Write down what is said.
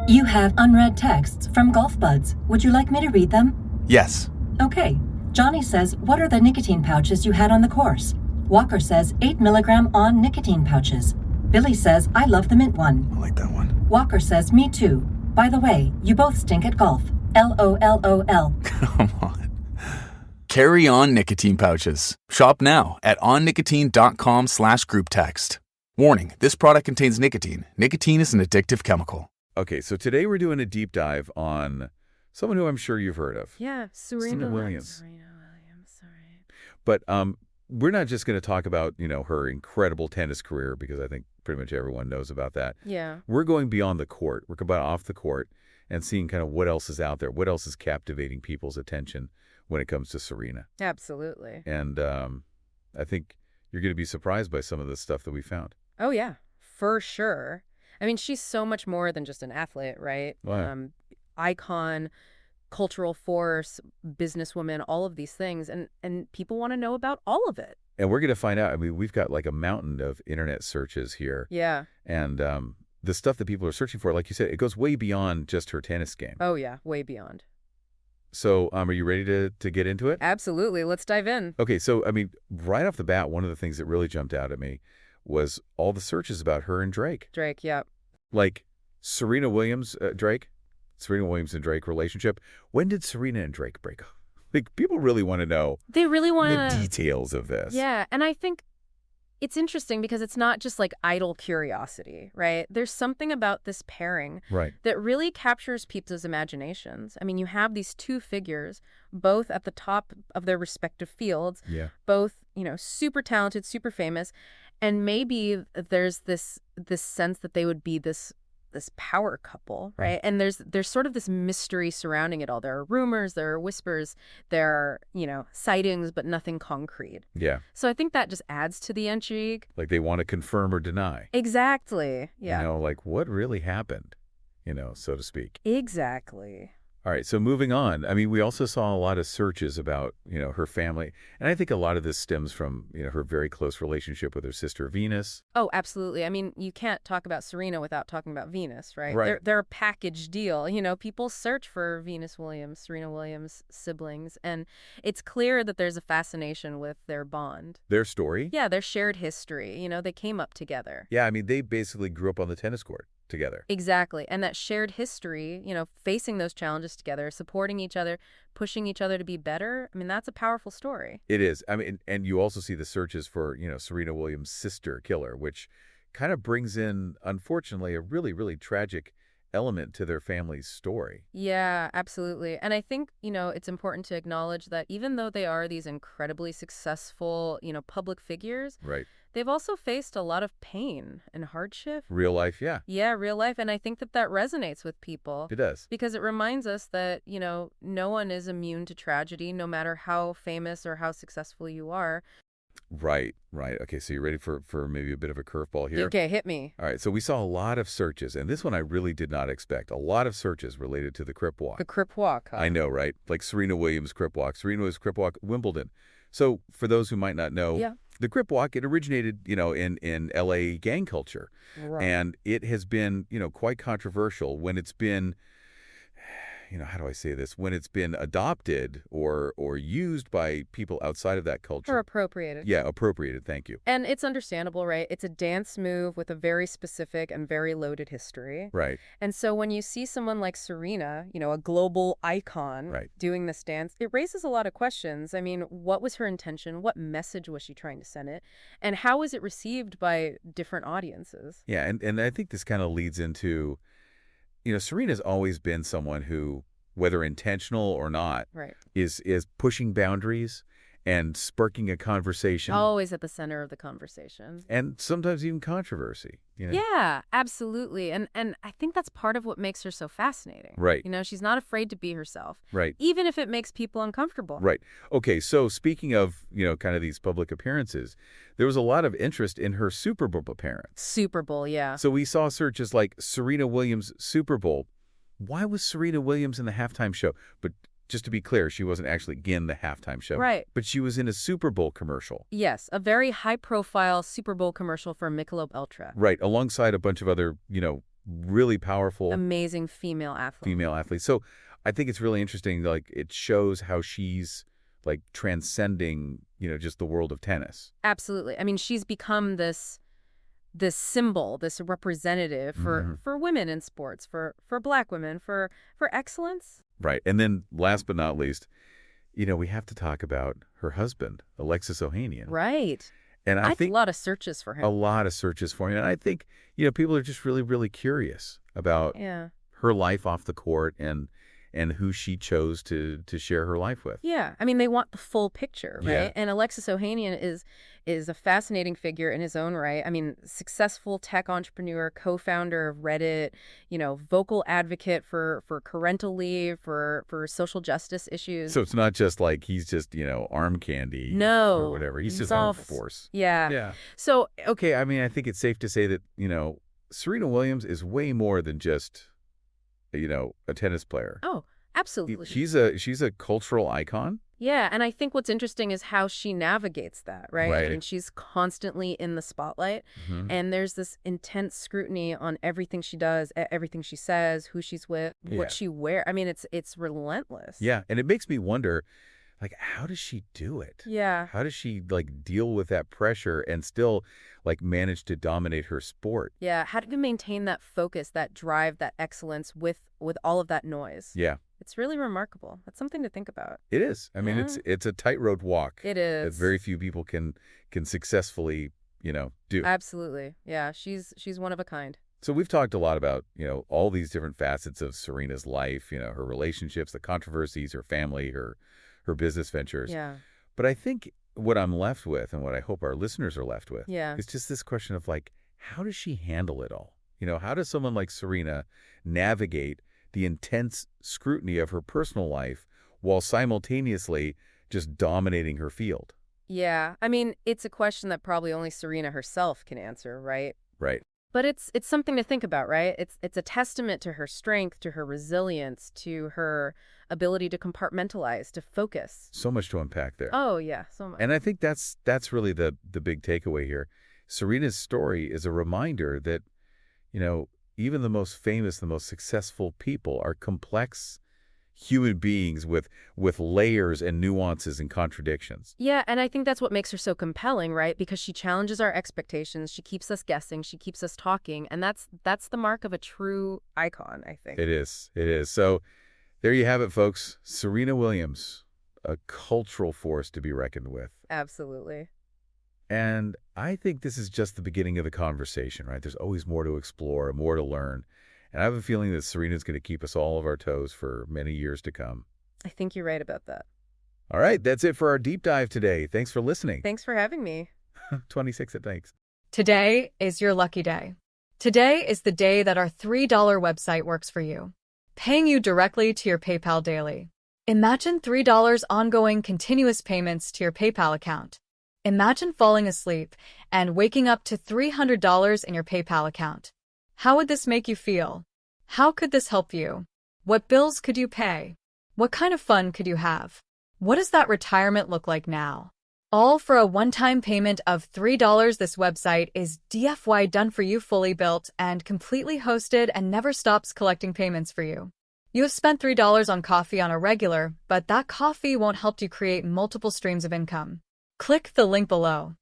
You have unread texts from Golf Buds. Would you like me to read them? Yes. Okay. Johnny says, what are the nicotine pouches you had on the course? Walker says, 8 milligram on nicotine pouches. Billy says, I love the mint one. I like that one. Walker says, me too. By the way, you both stink at golf. LOLOL. Come on. Carry on nicotine pouches. Shop now at onnicotine.com/group text. Warning, this product contains nicotine. Nicotine is an addictive chemical. Okay, so today we're doing a deep dive on someone who I'm sure you've heard of. Yeah, Serena Williams. Serena Williams, all right. But we're not just going to talk about, her incredible tennis career, because I think pretty much everyone knows about that. Yeah. We're going beyond the court. We're going off the court and seeing kind of what else is out there, what else is captivating people's attention when it comes to Serena. Absolutely. And I think you're going to be surprised by some of the stuff that we found. Oh, yeah, for sure. I mean, she's so much more than just an athlete, right? Wow. Icon, cultural force, businesswoman, all of these things. And people want to know about all of it. And we're going to find out. I mean, we've got like a mountain of internet searches here. Yeah. And the stuff that people are searching for, like you said, it goes way beyond just her tennis game. Oh, yeah, way beyond. So are you ready to get into it? Absolutely. Let's dive in. Okay, so, I mean, right off the bat, one of the things that really jumped out at me was all the searches about her and Drake. Drake, yeah. Like Serena Williams, Drake, Serena Williams and Drake relationship. When did Serena and Drake break up? Like, people really want to know They really want the details of this. Yeah, and I think it's interesting because it's not just like idle curiosity, right? There's something about this pairing Right. that really captures people's imaginations. I mean, you have these two figures, both at the top of their respective fields, Yeah. both, super talented, super famous, and maybe there's this sense that they would be this power couple, right? And there's sort of this mystery surrounding it all. There are rumors, there are whispers, there are, sightings, but nothing concrete. Yeah. So I think that just adds to the intrigue. Like they want to confirm or deny. Exactly. Yeah. Like what really happened, so to speak. Exactly. All right, so moving on. I mean, we also saw a lot of searches about, her family. And I think a lot of this stems from, her very close relationship with her sister Venus. Oh, absolutely. I mean, you can't talk about Serena without talking about Venus, right? Right. They're a package deal. People search for Venus Williams, Serena Williams siblings, and it's clear that there's a fascination with their bond. Their story? Yeah, their shared history. They came up together. Yeah, I mean, they basically grew up on the tennis court together. Exactly. And that shared history, facing those challenges together, supporting each other, pushing each other to be better. I mean, that's a powerful story. It is. I mean, and you also see the searches for, Serena Williams' sister killer, which kind of brings in, unfortunately, a really, really tragic element to their family's story. Yeah, absolutely. And I think, it's important to acknowledge that even though they are these incredibly successful, public figures, Right. they've also faced a lot of pain and hardship. Real life, yeah, Yeah, real life. And I think that resonates with people. it does. Because it reminds us that, no one is immune to tragedy, no matter how famous or how successful you are. Right. Okay, so you ready for maybe a bit of a curveball here? Okay, hit me. All right, so we saw a lot of searches, and this one I really did not expect. A lot of searches related to the Crip Walk. The Crip Walk. Huh? I know, right? Like Serena Williams' Crip Walk. Serena Williams' Crip Walk, Wimbledon. So for those who might not know, Yeah. the Crip Walk, it originated, in L.A. gang culture. Right. And it has been, quite controversial when it's been, how do I say this? When it's been adopted or used by people outside of that culture. Or appropriated. Yeah, appropriated. Thank you. And it's understandable, right? It's a dance move with a very specific and very loaded history. Right. And so when you see someone like Serena, a global icon, Right. doing this dance, it raises a lot of questions. I mean, what was her intention? What message was she trying to send it? And how was it received by different audiences? Yeah, and I think this kind of leads into, Serena's always been someone who, whether intentional or not, Right. is pushing boundaries and sparking a conversation. Always at the center of the conversation. And sometimes even controversy. Yeah, absolutely. And I think that's part of what makes her so fascinating. Right. She's not afraid to be herself. Right. Even if it makes people uncomfortable. Right. Okay, so speaking of, kind of these public appearances, there was a lot of interest in her Super Bowl appearance. Super Bowl, yeah. So we saw searches like Serena Williams Super Bowl. Why was Serena Williams in the halftime show? But just to be clear, she wasn't actually in the halftime show. Right. But she was in a Super Bowl commercial. Yes, a very high-profile Super Bowl commercial for Michelob Ultra. Right, alongside a bunch of other, really powerful Amazing female athlete. female athlete. So I think it's really interesting. Like, it shows how she's like transcending, just the world of tennis. Absolutely. I mean, she's become this symbol, this representative for women in sports, for Black women, for excellence. Right. And then last but not least, we have to talk about her husband, Alexis Ohanian. Right. And I think a lot of searches for him. a lot of searches for him. And I think, people are just really, really curious about her life off the court and who she chose to share her life with. Yeah. I mean, they want the full picture, right? Yeah. And Alexis Ohanian is a fascinating figure in his own right. I mean, successful tech entrepreneur, co-founder of Reddit, vocal advocate for parental leave, for social justice issues. So it's not just like he's just, arm candy or whatever. He's just a force. Yeah. Yeah. So, okay, I mean, I think it's safe to say that, Serena Williams is way more than just a tennis player. oh, absolutely. She's a cultural icon. Yeah, and I think what's interesting is how she navigates that, right? Right. I mean, she's constantly in the spotlight, and there's this intense scrutiny on everything she does, everything she says, who she's with, what she wears. I mean, it's relentless. Yeah, and it makes me wonder, like, how does she do it? Yeah. How does she, like, deal with that pressure and still, like, manage to dominate her sport? Yeah, how do you maintain that focus, that drive, that excellence with all of that noise? Yeah. It's really remarkable. That's something to think about. It is. I mean, it's a tightrope walk. It is. That very few people can successfully, do. Absolutely. Yeah, she's one of a kind. So we've talked a lot about, all these different facets of Serena's life, her relationships, the controversies, her family, her business ventures. Yeah. But I think what I'm left with, and what I hope our listeners are left with, is just this question of, like, how does she handle it all? How does someone like Serena navigate the intense scrutiny of her personal life while simultaneously just dominating her field? Yeah. I mean, it's a question that probably only Serena herself can answer, right? Right. But it's something to think about, right? It's a testament to her strength, to her resilience, to her ability to compartmentalize, to focus. So much to unpack there. Oh, yeah, so much. And I think that's really the big takeaway here. Serena's story is a reminder that, even the most famous, the most successful people are complex human beings with layers and nuances and contradictions. Yeah, and I think that's what makes her so compelling, right? Because she challenges our expectations, she keeps us guessing, she keeps us talking, and that's the mark of a true icon, I think. It is. It is. So there you have it, folks. Serena Williams, a cultural force to be reckoned with. Absolutely. And I think this is just the beginning of the conversation, right? There's always more to explore, more to learn. And I have a feeling that Serena's going to keep us all of our toes for many years to come. I think you're right about that. All right, that's it for our deep dive today. Thanks for listening. Thanks for having me. 26 at thanks. Today is your lucky day. Today is the day that our $3 website works for you, paying you directly to your PayPal daily. Imagine $3 ongoing continuous payments to your PayPal account. Imagine falling asleep and waking up to $300 in your PayPal account. How would this make you feel? How could this help you? What bills could you pay? What kind of fun could you have? What does that retirement look like now? All for a one-time payment of $3. This website is DFY done for you, fully built and completely hosted, and never stops collecting payments for you. You have spent $3 on coffee on a regular, but that coffee won't help you create multiple streams of income. Click the link below.